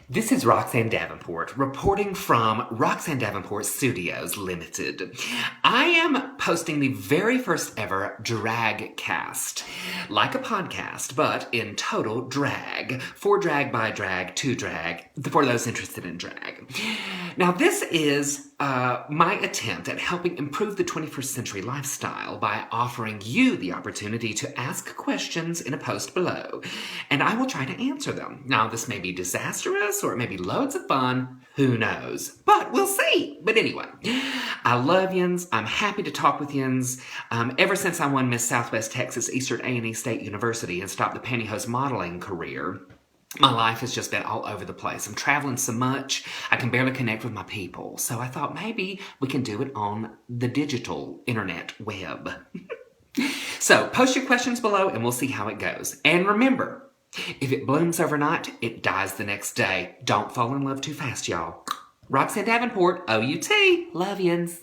This is Roxanne Davenport reporting from Roxanne Davenport Studios Limited. I am posting the very first ever drag cast, like a podcast, but in total drag, for drag, by drag, to drag, for those interested in drag. Now, this is my attempt at helping improve the 21st century lifestyle by offering you the opportunity to ask questions in a post below, and I will try to answer them. Now, this may be disastrous or it may be loads of fun, who knows, but we'll see. But anyway, I love yins. I'm happy to talk with yins. Ever since I won Miss Southwest Texas Eastern A&E State University and stopped the pantyhose modeling career, my life has just been all over the place. I'm traveling so much, I can barely connect with my people. So I thought maybe we can do it on the digital internet web. So post your questions below and we'll see how it goes. And remember, if it blooms overnight, it dies the next day. Don't fall in love too fast, y'all. Roxanne Davenport, OUT. Love yins.